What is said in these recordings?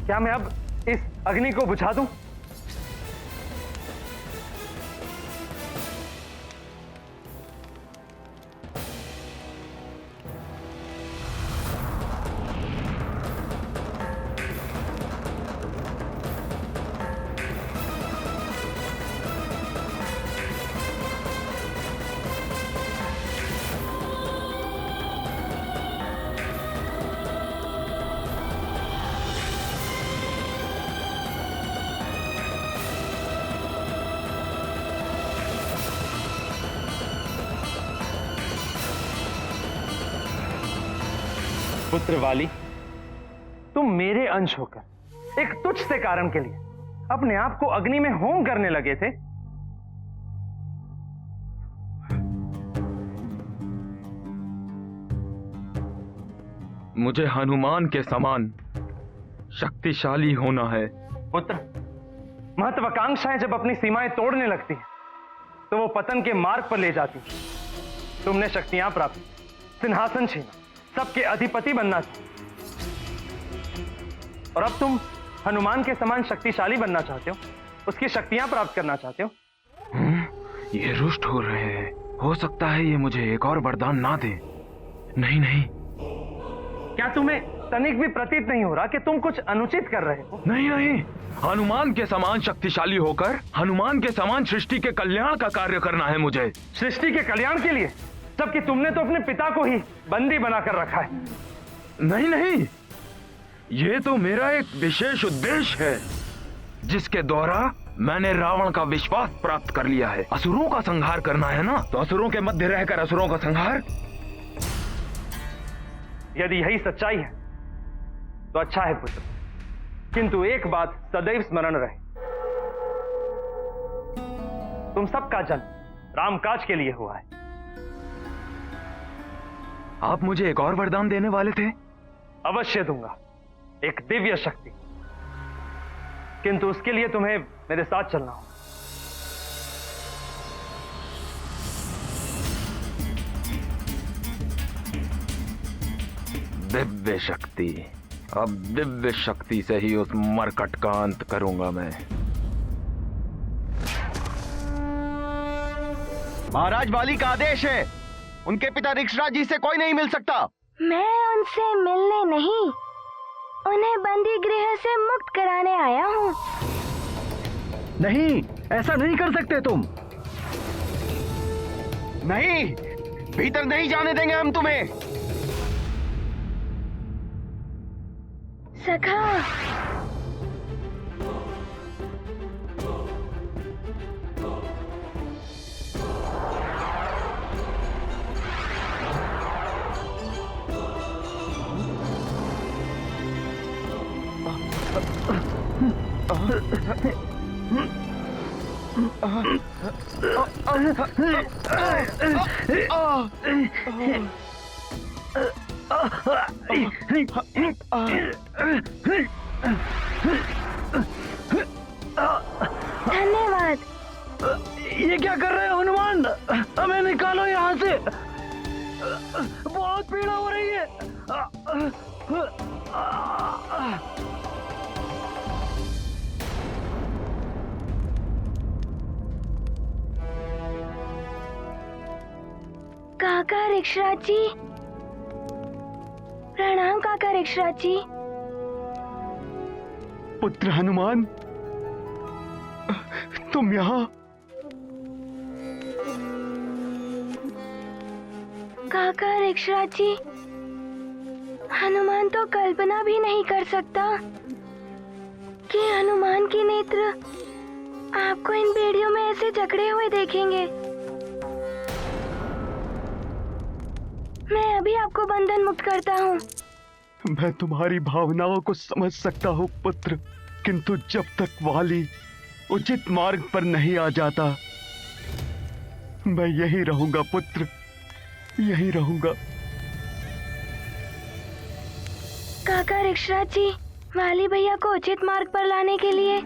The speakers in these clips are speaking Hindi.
क्या मैं अब इस अग्नि को बुझा दूं? पुत्र वाली, तुम मेरे अंश होकर एक तुच्छ से कारण के लिए अपने आप को अग्नि में होम करने लगे थे। मुझे हनुमान के समान शक्तिशाली होना है। पुत्र, महत्वाकांक्षाएं जब अपनी सीमाएं तोड़ने लगती हैं, तो वो पतन के मार्ग पर ले जाती हैं। तुमने शक्तियां प्राप्त, सिंहासन छीना, सबके अधिपति बनना चाहिए, और अब तुम हनुमान के समान शक्तिशाली बनना चाहते हो, उसकी शक्तियां प्राप्त करना चाहते हो। ये रुष्ट हो रहे हैं। हो सकता है ये मुझे एक और वरदान ना दे। नहीं नहीं, क्या तुम्हें तनिक भी प्रतीत नहीं हो रहा कि तुम कुछ अनुचित कर रहे हो? नहीं नहीं, हनुमान के समान शक्तिशाली होकर हनुमान के समान सृष्टि के कल्याण का कार्य करना है मुझे। सृष्टि के कल्याण के लिए? जबकि तुमने तो अपने पिता को ही बंदी बनाकर रखा है। नहीं नहीं, ये तो मेरा एक विशेष उद्देश्य है, जिसके द्वारा मैंने रावण का विश्वास प्राप्त कर लिया है। असुरों का संहार करना है ना, तो असुरों के मध्य रहकर असुरों का संहार। यदि यही सच्चाई है तो अच्छा है पुत्र, किंतु एक बात सदैव स्मरण रहे, तुम सबका जन्म रामकाज के लिए हुआ है। आप मुझे एक और वरदान देने वाले थे? अवश्य दूंगा, एक दिव्य शक्ति, किंतु उसके लिए तुम्हें मेरे साथ चलना होगा। दिव्य शक्ति। अब दिव्य शक्ति से ही उस मरकट का अंत करूंगा मैं। महाराज वाली का आदेश है, उनके पिता ऋक्षराज जी से कोई नहीं मिल सकता। मैं उनसे मिलने नहीं, उन्हें बंदी गृह से मुक्त कराने आया हूँ। नहीं, ऐसा नहीं कर सकते तुम। नहीं, भीतर नहीं जाने देंगे हम तुम्हें। सखा, धन्यवाद। ये क्या कर रहे हो हनुमान? हमें निकालो यहाँ से, बहुत पीड़ा हो रही है। काका ऋक्षराज जी, प्रणाम काका ऋक्षराज जी। पुत्र हनुमान, तुम यहाँ? काका ऋक्षराज जी, हनुमान तो कल्पना भी नहीं कर सकता कि हनुमान के नेत्र आपको इन बेड़ियों में ऐसे जकड़े हुए देखेंगे। मैं अभी आपको बंधन मुक्त करता हूँ। मैं तुम्हारी भावनाओं को समझ सकता हूँ पुत्र, किंतु जब तक वाली उचित मार्ग पर नहीं आ जाता, मैं यही रहूंगा पुत्र, यही रहूंगा। काका ऋक्षराज जी, वाली भैया को उचित मार्ग पर लाने के लिए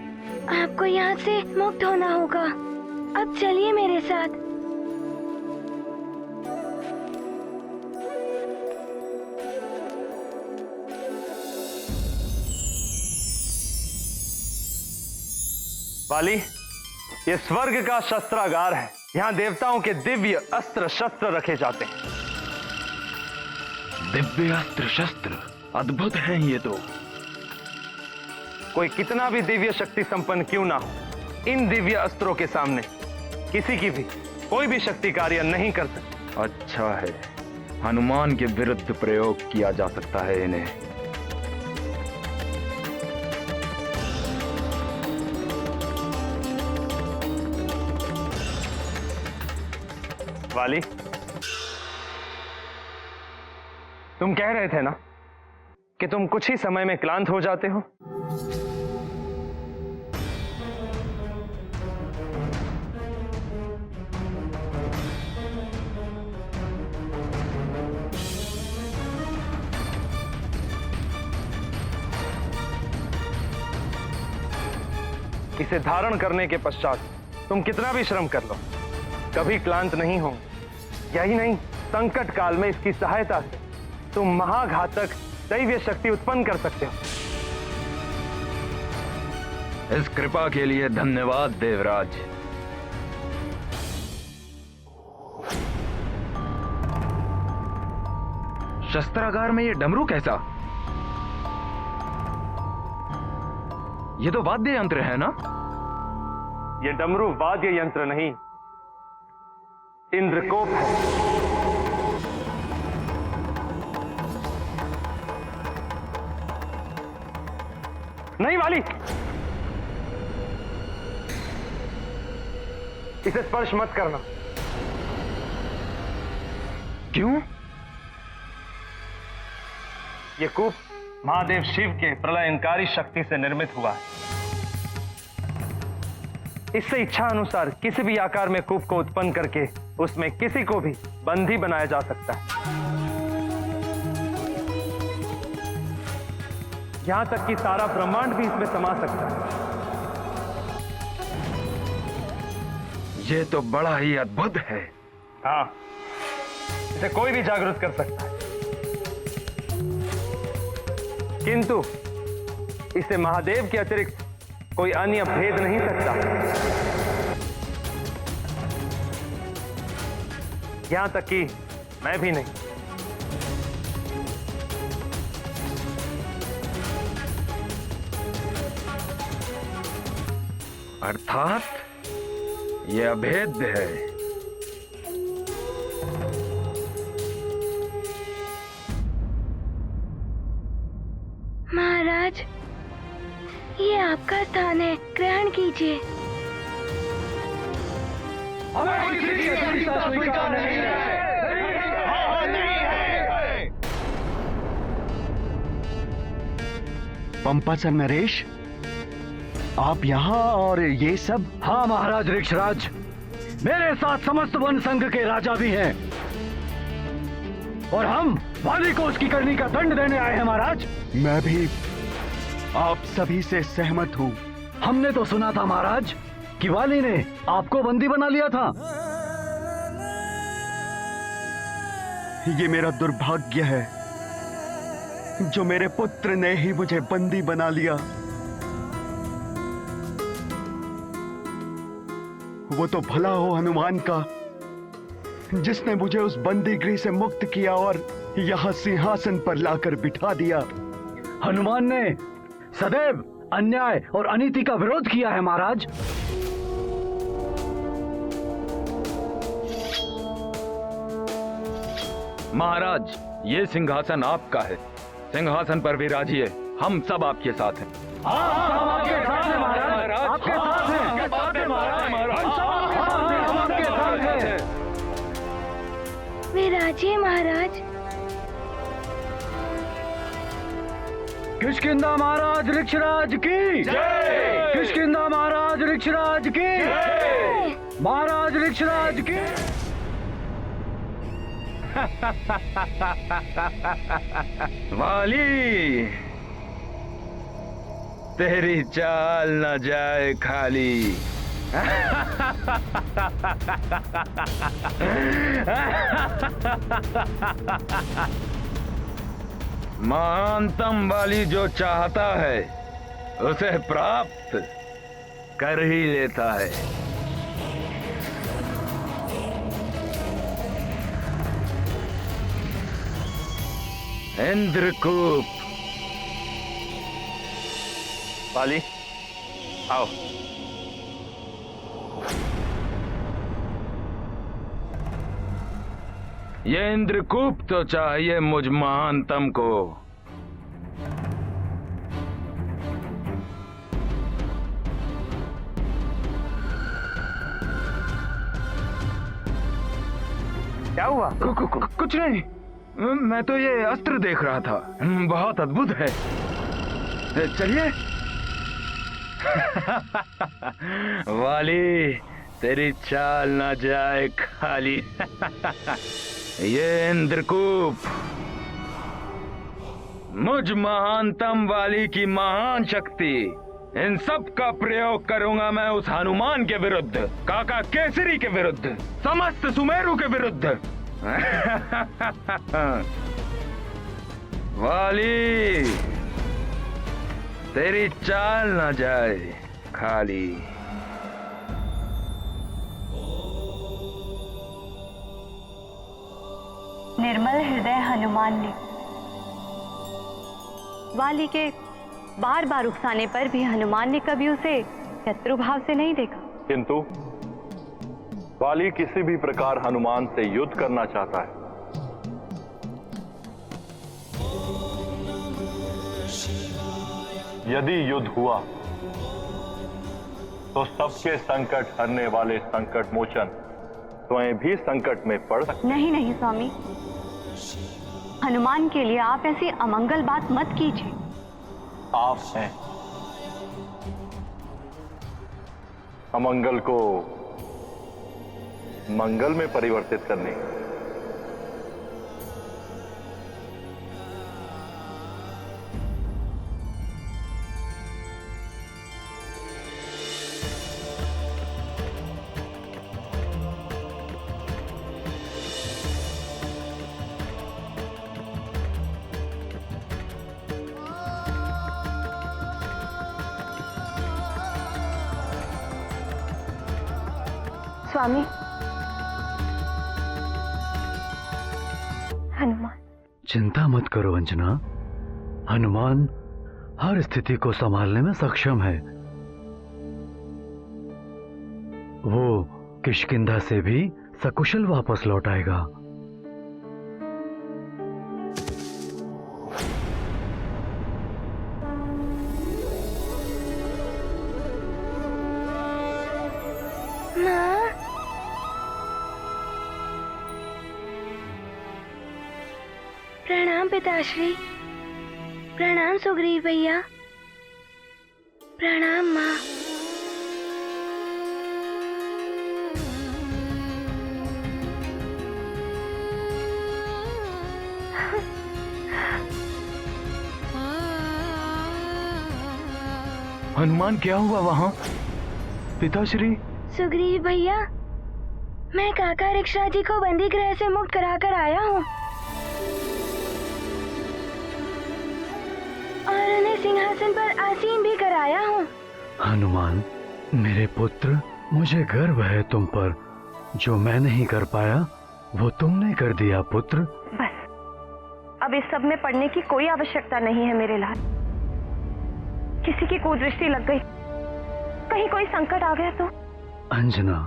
आपको यहाँ से मुक्त होना होगा। अब चलिए मेरे साथ। वाली, ये स्वर्ग का शस्त्रागार है। यहाँ देवताओं के दिव्य अस्त्र शस्त्र रखे जाते हैं। दिव्य अस्त्र शस्त्र, अद्भुत हैं ये तो। कोई कितना भी दिव्य शक्ति संपन्न क्यों ना हो, इन दिव्य अस्त्रों के सामने किसी की भी कोई भी शक्ति कार्य नहीं कर सकती। अच्छा है, हनुमान के विरुद्ध प्रयोग किया जा सकता है इन्हें। वाली, तुम कह रहे थे ना कि तुम कुछ ही समय में क्लांत हो जाते हो। इसे धारण करने के पश्चात तुम कितना भी श्रम कर लो, कभी क्लांत नहीं होंगे। यही नहीं, संकट काल में इसकी सहायता से तुम महाघातक दैवीय शक्ति उत्पन्न कर सकते हो। इस कृपा के लिए धन्यवाद देवराज। शस्त्रागार में ये डमरू कैसा? ये तो वाद्य यंत्र है ना? ये डमरू वाद्य यंत्र नहीं, इंद्रकोप है। नहीं वाली, इसे स्पर्श मत करना। क्यों? ये कूप महादेव शिव के प्रलयंकारी शक्ति से निर्मित हुआ है। इससे इच्छा अनुसार किसी भी आकार में कूप को उत्पन्न करके उसमें किसी को भी बंदी बनाया जा सकता है। यहां तक कि सारा ब्रह्मांड भी इसमें समा सकता है। ये तो बड़ा ही अद्भुत है। हाँ, इसे कोई भी जागृत कर सकता है, किंतु इसे महादेव के अतिरिक्त कोई अन्य भेद नहीं सकता। यहां तक कि मैं भी नहीं। अर्थात ये अभेद्य है। महाराज, ये आपका स्थान है, ग्रहण कीजिए। पंपासर नरेश, आप यहाँ और ये सब? हाँ महाराज ऋक्षराज, मेरे साथ समस्त वन संघ के राजा भी हैं और हम वाली को उसकी करनी का दंड देने आए हैं महाराज। मैं भी आप सभी से सहमत हूँ। हमने तो सुना था महाराज कि वाली ने आपको बंदी बना लिया था। ये मेरा दुर्भाग्य है जो मेरे पुत्र ने ही मुझे बंदी बना लिया। वो तो भला हो हनुमान का, जिसने मुझे उस बंदी गृह से मुक्त किया और यहाँ सिंहासन पर लाकर बिठा दिया। हनुमान ने सदैव अन्याय और अनीति का विरोध किया है महाराज। महाराज, ये सिंहासन आपका है, सिंहासन पर विराजिए। हम सब आपके साथ हैं। आपके साथ हैं महाराज, आपके साथ हैं। आपके साथ हैं। विराजिए महाराज। किष्किंधा महाराज ऋक्षराज की जय। किष्किंधा महाराज ऋक्षराज की जय। महाराज ऋक्षराज की। वाली, तेरी चाल न जाए खाली। महानतम वाली जो चाहता है उसे प्राप्त कर ही लेता है। इंद्रकूप, वाली आओ। ये इंद्रकूप तो चाहिए मुझ महानतम को। क्या हुआ? कुछ नहीं, मैं तो ये अस्त्र देख रहा था, बहुत अद्भुत है। चलिए। वाली, तेरी चाल ना जाए खाली। ये इंद्रकूप मुझ महानतम वाली की महान शक्ति, इन सब का प्रयोग करूंगा मैं उस हनुमान के विरुद्ध, काका केसरी के विरुद्ध, समस्त सुमेरु के विरुद्ध। वाली, तेरी चाल ना जाए खाली। निर्मल हृदय हनुमान ने वाली के बार बार उकसाने पर भी हनुमान ने कभी उसे शत्रु भाव से नहीं देखा। किंतु वाली किसी भी प्रकार हनुमान से युद्ध करना चाहता है। यदि युद्ध हुआ तो सबके संकट हरने वाले संकट मोचन स्वयं भी संकट में पड़ सकते। नहीं नहीं स्वामी, हनुमान के लिए आप ऐसी अमंगल बात मत कीजिए। आप हैं अमंगल को मंगल में परिवर्तित करने। स्वामी, हनुमान। चिंता मत करो अंजना, हनुमान हर स्थिति को संभालने में सक्षम है। वो किष्किंधा से भी सकुशल वापस लौट आएगा। माँ, प्रणाम पिताश्री। प्रणाम सुग्रीव भैया। प्रणाम माँ। हनुमान, क्या हुआ वहां? पिताश्री। सुग्रीव भैया, मैं काका रिक्शा जी को बंदी गृह से मुक्त कराकर आया हूँ और उन्हें सिंहासन पर आसीन भी कराया हूँ। हनुमान, मेरे पुत्र, मुझे गर्व है तुम पर। जो मैं नहीं कर पाया वो तुमने कर दिया पुत्र। बस, अब इस सब में पड़ने की कोई आवश्यकता नहीं है मेरे लाल। किसी की कुदृष्टि लग गई, कहीं कोई संकट आ गया तो। अंजना,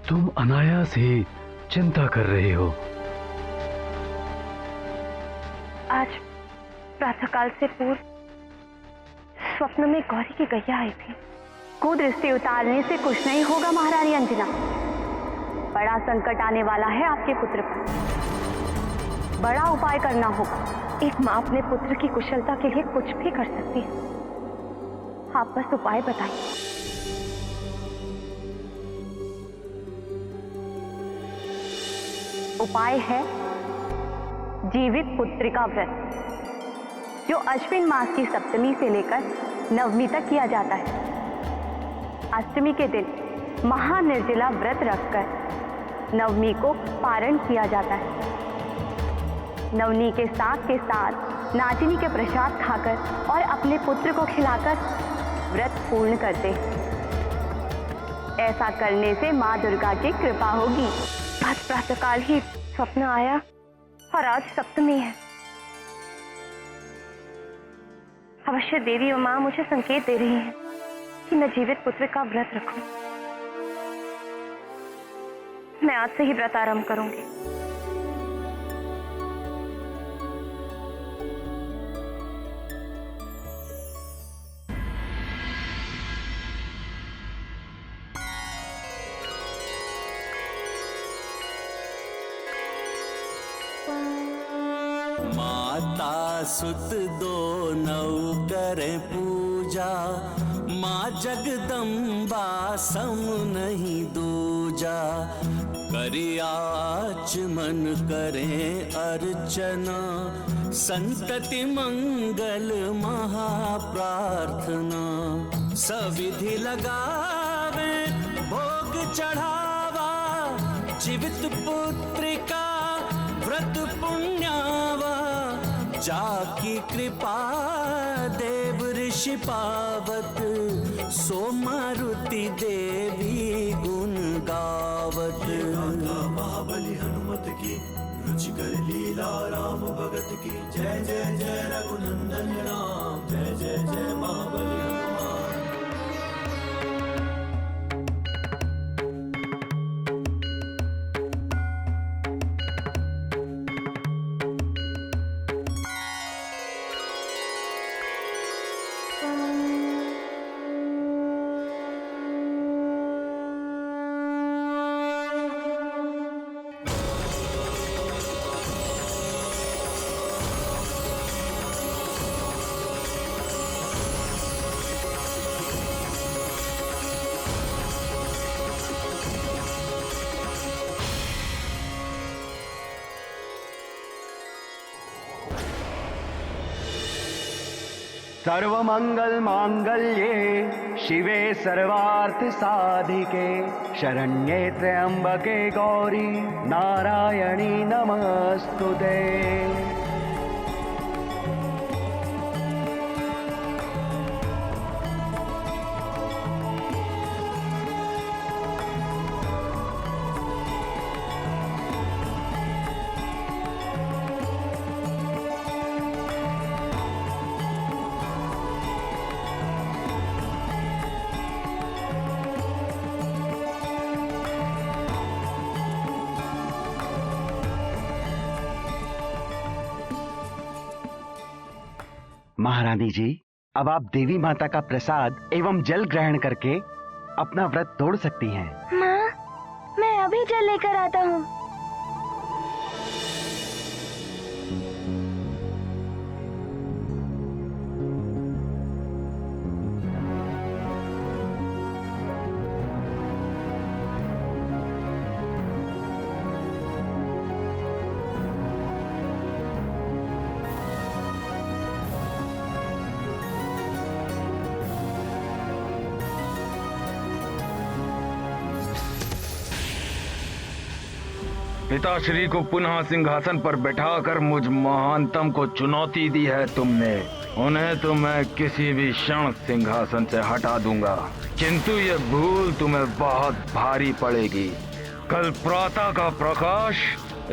तुम अनायास ही चिंता कर रही हो। आज प्रातःकाल से पूर्व स्वप्न में गौरी की गैया आई थी। कुदृष्टि उतारने से कुछ नहीं होगा महारानी अंजना। बड़ा संकट आने वाला है आपके पुत्र पर। बड़ा उपाय करना होगा। एक माँ अपने पुत्र की कुशलता के लिए कुछ भी कर सकती है। आप बस उपाय बताइए। उपाय है जीवित पुत्रिका व्रत, जो अश्विन मास की सप्तमी से लेकर नवमी तक किया जाता है। अष्टमी के दिन महानिर्जला व्रत रखकर नवमी को पारण किया जाता है। नवमी के साथ नाचिनी के प्रसाद खाकर और अपने पुत्र को खिलाकर व्रत पूर्ण करते हैं। ऐसा करने से माँ दुर्गा की कृपा होगी। आज प्रातःकाल ही स्वप्न आया और आज सप्तमी है। अवश्य देवी और माँ मुझे संकेत दे रही हैं कि मैं जीवित पुत्र का व्रत रखूं। मैं आज से ही व्रत आरंभ करूंगी। माता सुत दो नौ करें पूजा, माँ जगदम्बा सम नहीं दूजा। करियाचमन करें अर्चना, संतति मंगल महाप्रार्थना। सविधि लगावे भोग चढ़ावा, जीवित पुत्र का व्रत पुण्यावा। जाकी कृपा देव ऋषि पावत, सो मारुति देवी गुण गावत। महाबली हनुमत की रुचिकर लीला राम भगत की। जय जय जय रघुनंदन राम, जय जय जय महाबली हनुमान। सर्वमंगल मांगल्ये शिवे सर्वार्थ साधिके, शरण्ये त्र्यंबके गौरी नारायणी नमस्तुते। महारानी जी, अब आप देवी माता का प्रसाद एवं जल ग्रहण करके अपना व्रत तोड़ सकती हैं। माँ, मैं अभी जल लेकर आता हूँ। पिताश्री को पुनः सिंहासन पर बैठाकर मुझ महानतम को चुनौती दी है तुमने। उन्हें तो मैं किसी भी क्षण सिंहासन से हटा दूंगा, किंतु ये भूल तुम्हें बहुत भारी पड़ेगी। कल प्रातः का प्रकाश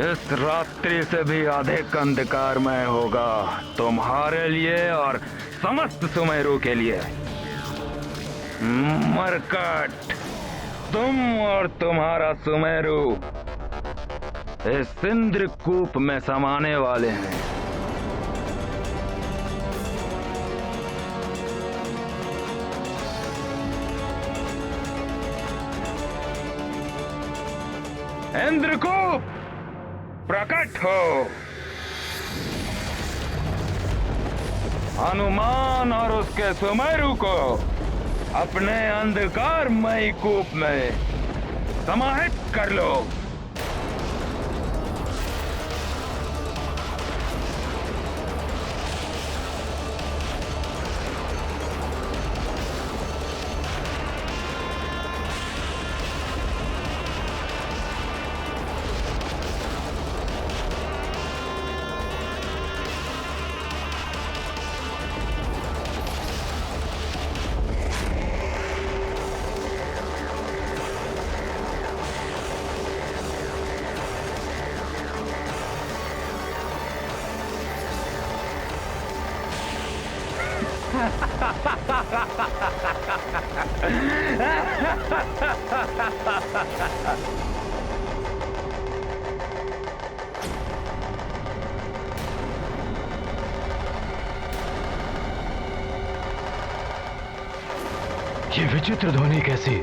इस रात्रि से भी अधिक अंधकारमय होगा, तुम्हारे लिए और समस्त सुमेरु के लिए। मरकट, तुम और तुम्हारा सुमेरु इस इंद्रकूप में समाने वाले हैं। इंद्रकूप प्रकट हो। हनुमान और उसके सुमेरु को अपने अंधकारमयी कूप में समाहित कर लो। ये विचित्र ध्वनि कैसी?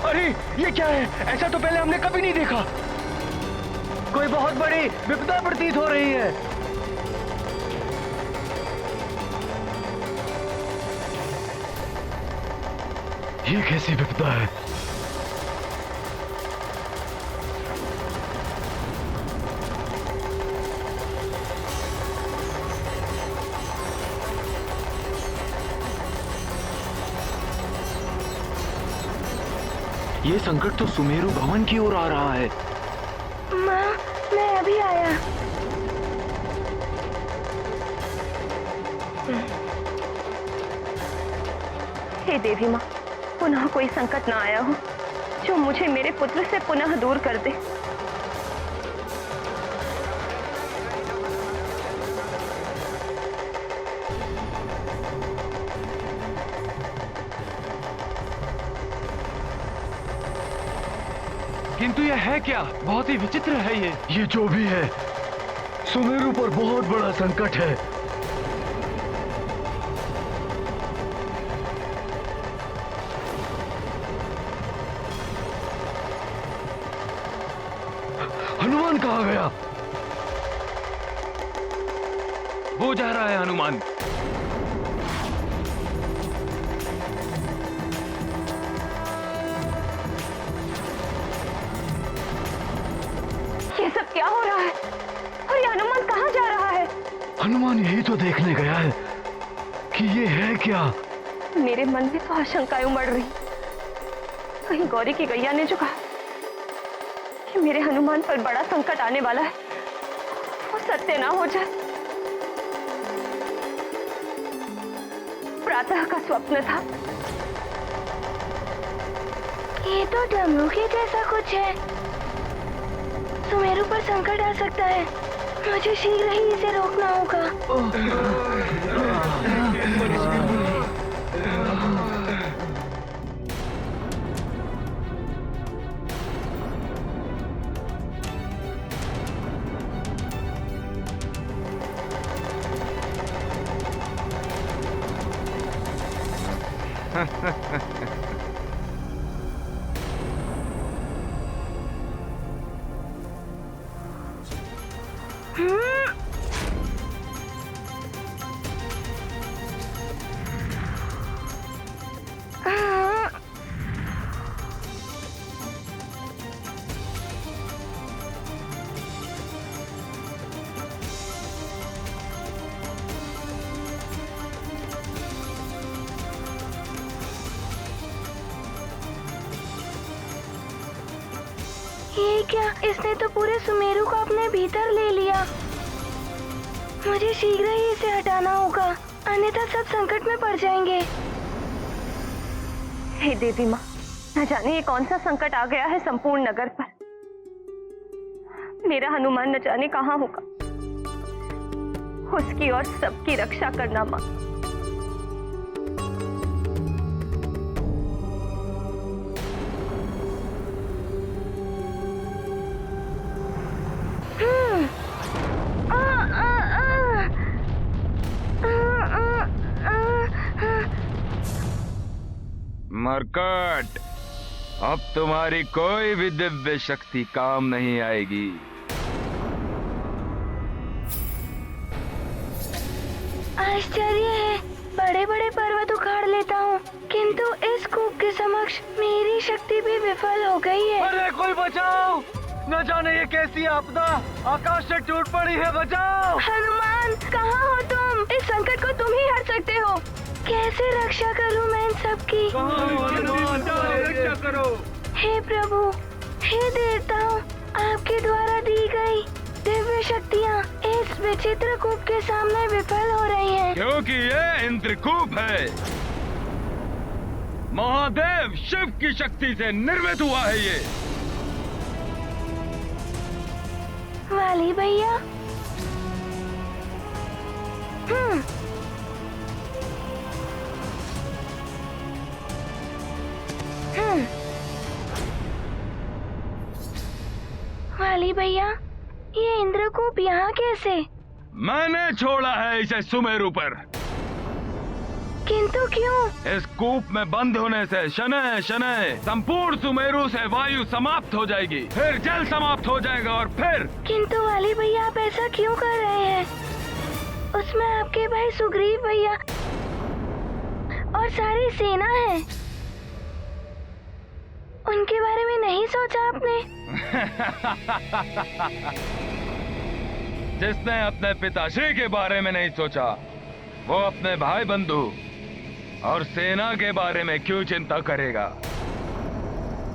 अरे ये क्या है? ऐसा तो पहले हमने कभी नहीं देखा। कोई बहुत बड़ी विपदा प्रतीत हो रही है। ये कैसी विपदा है? ये संकट तो सुमेरु भवन की ओर आ रहा है। माँ, मैं अभी आया। हे देवी माँ, पुनः कोई संकट ना आया हो जो मुझे मेरे पुत्र से पुनः दूर कर दे। किंतु यह है क्या? बहुत ही विचित्र है ये जो भी है, सुमेरु पर बहुत बड़ा संकट है। हनुमान कहाँ गया? वो जा रहा है हनुमान। ये सब क्या हो रहा है? और ये हनुमान कहाँ जा रहा है? हनुमान यही तो देखने गया है कि ये है क्या। मेरे मन में तो आशंकाएं उमड़ रही। कहीं गौरी की गैया ने जो कहा कि मेरे हनुमान पर बड़ा संकट आने वाला है, वो सत्य ना हो जाए। प्रातः का स्वप्न था। ये तो डमरू के जैसा कुछ है। सुमेरु पर संकट आ सकता है। मुझे शीघ्र ही इसे रोकना होगा। ये क्या? इसने तो पूरे सुमेरु को अपने भीतर ले लिया। मुझे शीघ्र ही इसे हटाना होगा, अन्यथा सब संकट में पड़ जाएंगे। हे देवी माँ, न जाने ये कौन सा संकट आ गया है संपूर्ण नगर पर। मेरा हनुमान न जाने कहाँ होगा। उसकी और सबकी रक्षा करना माँ। मरकट, अब तुम्हारी कोई भी दिव्य शक्ति काम नहीं आएगी। आश्चर्य है, बड़े बड़े पर्वत उखाड़ लेता हूँ, किंतु इस कूप के समक्ष मेरी शक्ति भी विफल हो गई है। अरे कोई बचाओ! न जाने ये कैसी आपदा आकाश से टूट पड़ी है। बचाओ! हनुमान, कहाँ हो तुम? इस संकट को तुम ही हर सकते हो। कैसे रक्षा करूं मैं इन सबकी? रक्षा करो। हे प्रभु, हे देवताओं, आपके द्वारा दी गई दिव्य शक्तियाँ इस विचित्र कूप के सामने विफल हो रही हैं। क्योंकि ये इंद्रकूप है। महादेव शिव की शक्ति से निर्मित हुआ है ये। वाली भैया। वाली भैया, ये इंद्रकूप यहाँ कैसे? मैंने छोड़ा है इसे सुमेरु पर। किंतु क्यों? इस कूप में बंद होने से शनय शनय संपूर्ण सुमेरु से वायु समाप्त हो जाएगी, फिर जल समाप्त हो जाएगा और फिर। किंतु वाली भैया, आप ऐसा क्यों कर रहे हैं? उसमें आपके भाई सुग्रीव भैया और सारी सेना है। उनके बारे में नहीं सोचा आपने? जिसने अपने पिताश्री के बारे में नहीं सोचा, वो अपने भाई बंधु और सेना के बारे में क्यों चिंता करेगा?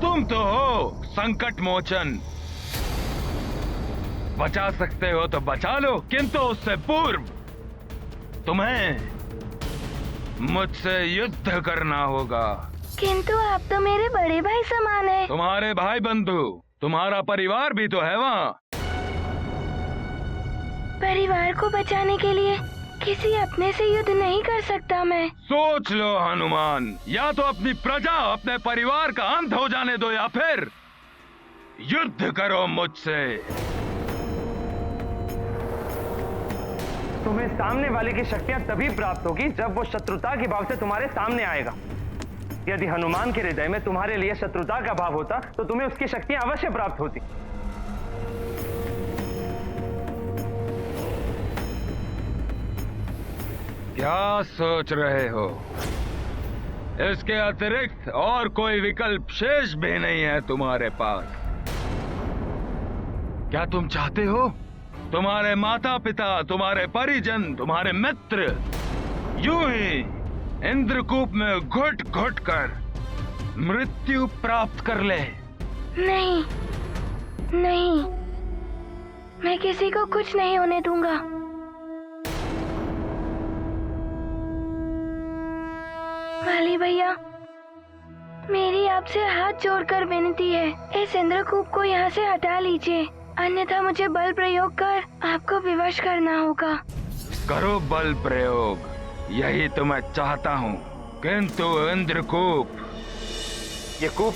तुम तो हो संकट मोचन। बचा सकते हो तो बचा लो, किंतु उससे पूर्व तुम्हें मुझसे युद्ध करना होगा। किंतु आप तो मेरे बड़े भाई समान हैं। तुम्हारे भाई बंधु, तुम्हारा परिवार भी तो है वहाँ। परिवार को बचाने के लिए किसी अपने से युद्ध नहीं कर सकता मैं। सोच लो हनुमान, या तो अपनी प्रजा, अपने परिवार का अंत हो जाने दो, या फिर युद्ध करो मुझसे। तुम्हें सामने वाले की शक्तियां तभी प्राप्त होगी जब वो शत्रुता के भाव से तुम्हारे सामने आएगा। यदि हनुमान के हृदय में तुम्हारे लिए शत्रुता का भाव होता तो तुम्हें उसकी शक्तियां अवश्य प्राप्त होती। क्या सोच रहे हो? इसके अतिरिक्त और कोई विकल्प शेष भी नहीं है तुम्हारे पास। क्या तुम चाहते हो तुम्हारे माता पिता, तुम्हारे परिजन, तुम्हारे मित्र यूं ही इंद्रकूप में घुट घुट कर मृत्यु प्राप्त कर ले? नहीं नहीं, मैं किसी को कुछ नहीं होने दूंगा। वाली भैया, मेरी आपसे हाथ जोड़कर विनती है, इस इंद्रकूप को यहाँ से हटा लीजिए, अन्यथा मुझे बल प्रयोग कर आपको विवश करना होगा। करो बल प्रयोग, यही तो मैं चाहता हूँ, किंतु इंद्रकूप। ये कूप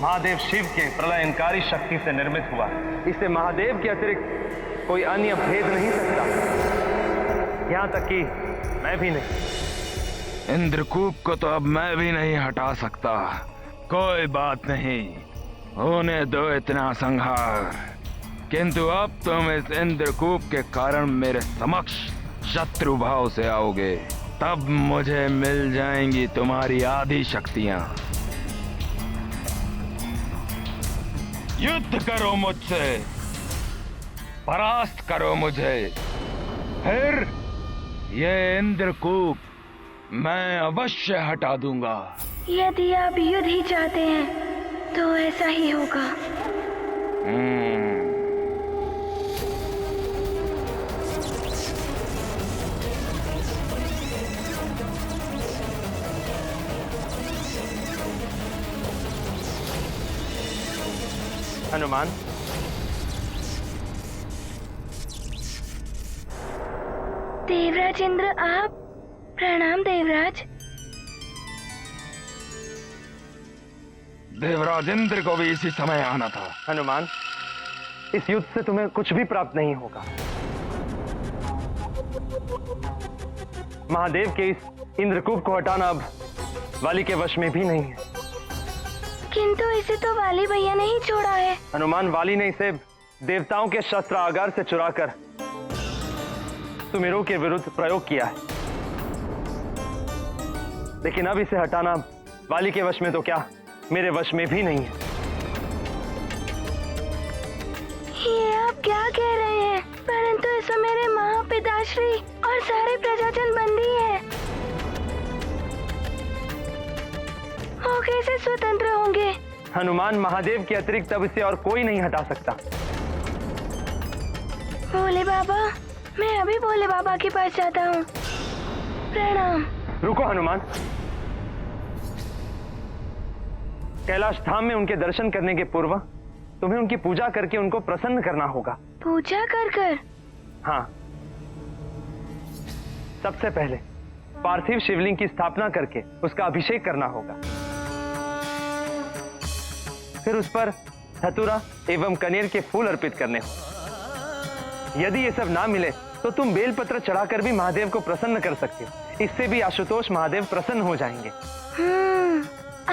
महादेव शिव के प्रलयंकारी शक्ति से निर्मित हुआ। इसे महादेव के अतिरिक्त कोई अन्य भेद नहीं सकता, यहाँ तक कि मैं भी नहीं। इंद्रकूप को तो अब मैं भी नहीं हटा सकता। कोई बात नहीं, होने दो इतना संहार। किंतु अब तुम इस इंद्रकूप के कारण मेरे समक्ष शत्रु भाव से आओगे, तब मुझे मिल जाएंगी तुम्हारी आधी शक्तियां। युद्ध करो मुझसे, परास्त करो मुझे, फिर ये इंद्रकूप मैं अवश्य हटा दूंगा। यदि आप युद्ध ही चाहते हैं तो ऐसा ही होगा। हनुमान, देवराज इंद्र, आप? प्रणाम देवराज। देवराज इंद्र को भी इसी समय आना था। हनुमान, इस युद्ध से तुम्हें कुछ भी प्राप्त नहीं होगा। महादेव के इस इंद्रकूप को हटाना अब वाली के वश में भी नहीं है। किंतु इसे तो वाली भैया ने ही छोड़ा है। हनुमान, वाली ने इसे देवताओं के शस्त्र आगार से चुराकर सुमेरु के विरुद्ध प्रयोग किया है, लेकिन अब इसे हटाना वाली के वश में तो क्या, मेरे वश में भी नहीं है। ये आप क्या कह रहे हैं? परंतु इसमें मेरे महापिताश्री और सारे प्रजाजन बंदी हैं। वो कैसे स्वतंत्र होंगे? हनुमान, महादेव के अतिरिक्त अब इसे और कोई नहीं हटा सकता। भोले बाबा, मैं अभी भोले बाबा के पास जाता हूँ। प्रणाम। रुको हनुमान, कैलाश धाम में उनके दर्शन करने के पूर्व तुम्हें उनकी पूजा करके उनको प्रसन्न करना होगा। पूजा कर कर? हाँ, सबसे पहले पार्थिव शिवलिंग की स्थापना करके उसका अभिषेक करना होगा। फिर उस पर धतूरा एवं कनेर के फूल अर्पित करने होंगे। यदि ये सब ना मिले तो तुम बेलपत्र चढ़ाकर भी महादेव को प्रसन्न कर सकते हो। इससे भी आशुतोष महादेव प्रसन्न हो जाएंगे।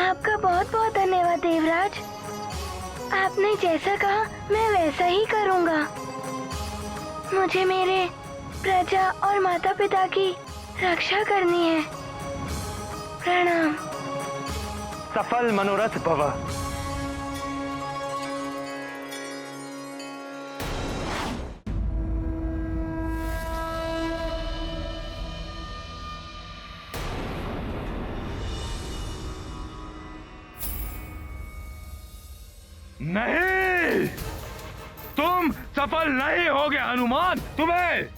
आपका बहुत बहुत धन्यवाद देवराज। आपने जैसा कहा मैं वैसा ही करूंगा। मुझे मेरे प्रजा और माता पिता की रक्षा करनी है। प्रणाम। सफल मनोरथ भव। नहीं, तुम सफल नहीं होगे हनुमान। तुम्हें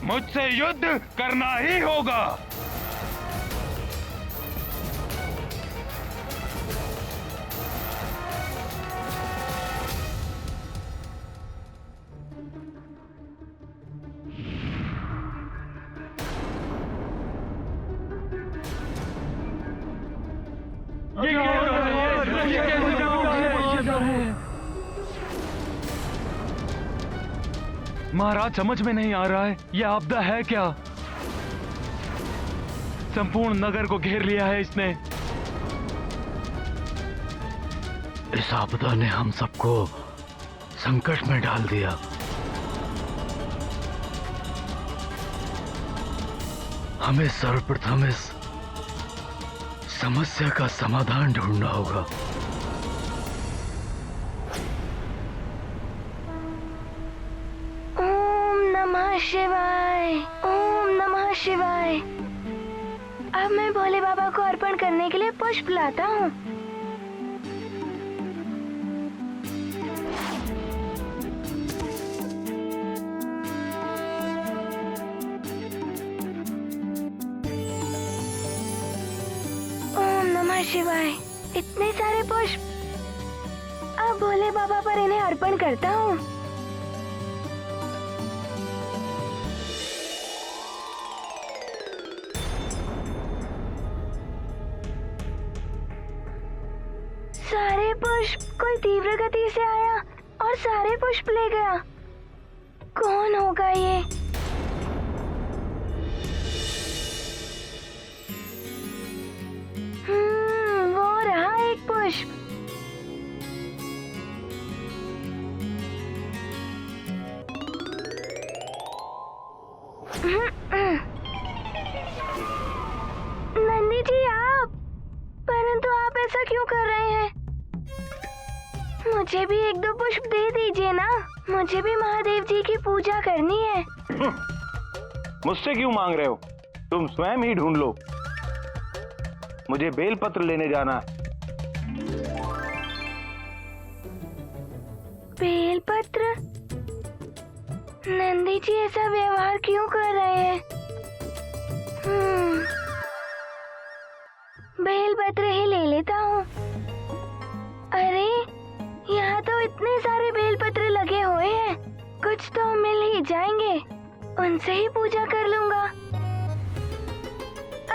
मुझसे युद्ध करना ही होगा। महाराज, समझ में नहीं आ रहा है, यह आपदा है क्या? संपूर्ण नगर को घेर लिया है इसने। इस आपदा ने हम सबको संकट में डाल दिया। हमें सर्वप्रथम इस समस्या का समाधान ढूंढना होगा। शिवाय, ओम नमः शिवाय। अब मैं भोले बाबा को अर्पण करने के लिए पुष्प लाता हूँ। ओम नमः शिवाय। इतने सारे पुष्प। अब भोले बाबा पर इन्हें अर्पण करता हूँ। सारे पुष्प कोई तीव्र गति से आया और सारे पुष्प ले गया। कौन होगा ये? वो रहा एक पुष्प। नंदी जी आप, परंतु आप ऐसा क्यों कर रहे हैं? मुझे भी एक दो पुष्प दे दीजिए ना। मुझे भी महादेव जी की पूजा करनी है। मुझसे क्यों मांग रहे हो? तुम स्वयं ही ढूंढ लो। मुझे बेलपत्र लेने जाना है। बेलपत्र? नंदी जी ऐसा व्यवहार क्यों कर रहे हैं? बेलपत्र ही ले लेता हूँ। अरे, यहाँ तो इतने सारे बेलपत्र लगे हुए हैं, कुछ तो मिल ही जाएंगे। उनसे ही पूजा कर लूंगा।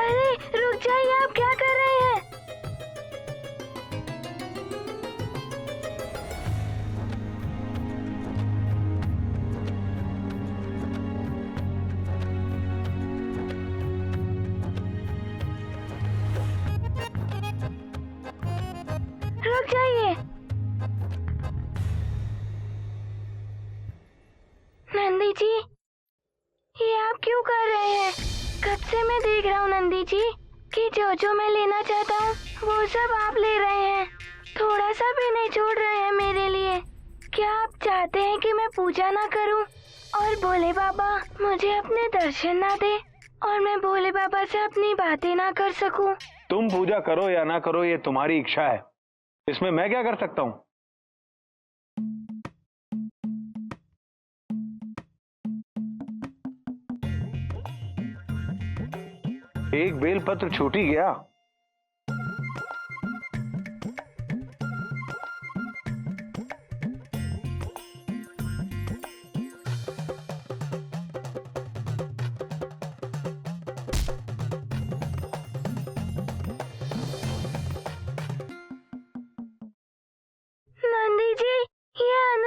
अरे रुक जाइए, आप क्या कर रहे हैं? रुक जाइए। नंदी जी, ये आप क्यों कर रहे हैं? कब से मैं देख रहा हूँ नंदी जी कि जो मैं लेना चाहता हूँ वो सब आप ले रहे हैं। थोड़ा सा भी नहीं छोड़ रहे हैं मेरे लिए। क्या आप चाहते हैं कि मैं पूजा ना करूँ और भोले बाबा मुझे अपने दर्शन ना दे और मैं भोले बाबा से अपनी बातें ना कर सकूं? तुम पूजा करो या ना करो, ये तुम्हारी इच्छा है। इसमें मैं क्या कर सकता हूँ? एक बेलपत्र छूट ही गया।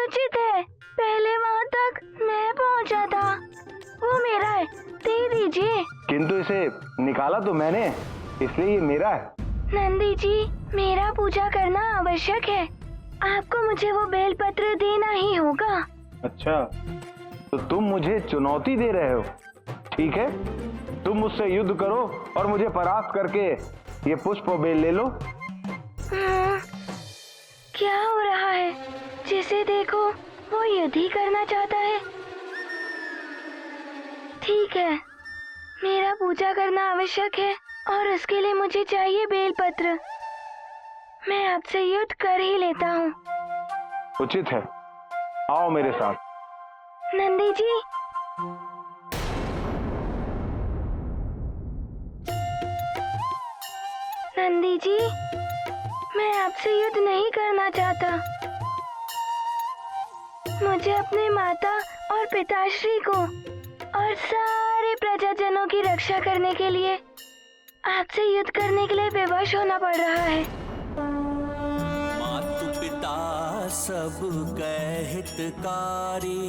उचित है। पहले वहाँ तक मैं पहुँचा था। वो मेरा है, दे दीजिए। किंतु इसे निकाला तो मैंने, इसलिए ये मेरा है। नंदी जी, मेरा पूजा करना आवश्यक है। आपको मुझे वो बेलपत्र देना ही होगा। अच्छा, तो तुम मुझे चुनौती दे रहे हो? ठीक है, तुम मुझसे युद्ध करो और मुझे परास्त करके ये पुष्प और बेल ले लो। क्या हो रहा है? जिसे देखो वो युद्ध ही करना चाहता है। ठीक है, मेरा पूजा करना आवश्यक है और उसके लिए मुझे चाहिए बेलपत्र। मैं आपसे युद्ध कर ही लेता हूँ। उचित है, आओ मेरे साथ। नंदी जी, नंदी जी, मैं आपसे युद्ध नहीं करना चाहता। मुझे अपने माता और पिताश्री को और सारे प्रजाजनों की रक्षा करने के लिए आपसे युद्ध करने के लिए विवश होना पड़ रहा है। मातु पिता सब कै हितकारी,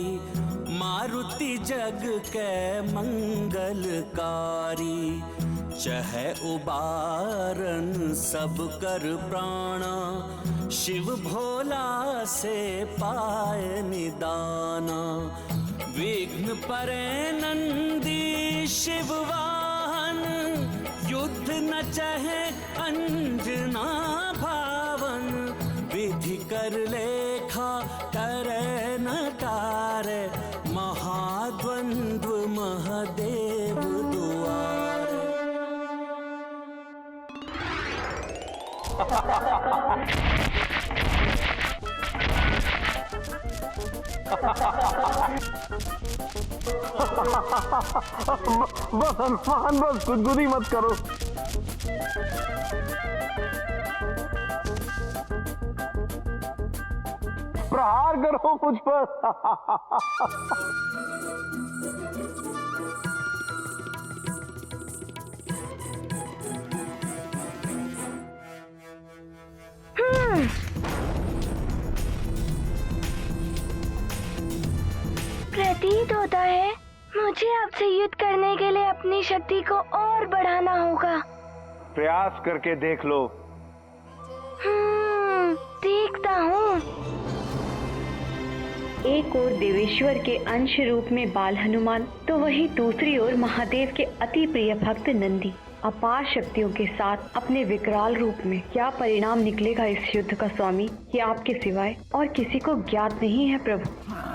मारुति जग कै मंगलकारी। चहै उबारन सब कर प्राणा, शिव भोला से पाए निदाना। विघ्न परे नंदी शिव वाहन, युद्ध न चहे अंजना भावन। विधि कर लेखा करे न तारे, महाद्वंद्व महादेव दुआरे। बस गुदगुदी मत करो। प्रहार करो मुझ पर। प्रतीत होता है मुझे आपसे युद्ध करने के लिए अपनी शक्ति को और बढ़ाना होगा। प्रयास करके देख लो। देखता हूँ। एक ओर देवेश्वर के अंश रूप में बाल हनुमान, तो वहीं दूसरी ओर महादेव के अति प्रिय भक्त नंदी अपार शक्तियों के साथ अपने विकराल रूप में। क्या परिणाम निकलेगा इस युद्ध का स्वामी, ये आपके सिवाय और किसी को ज्ञात नहीं है प्रभु।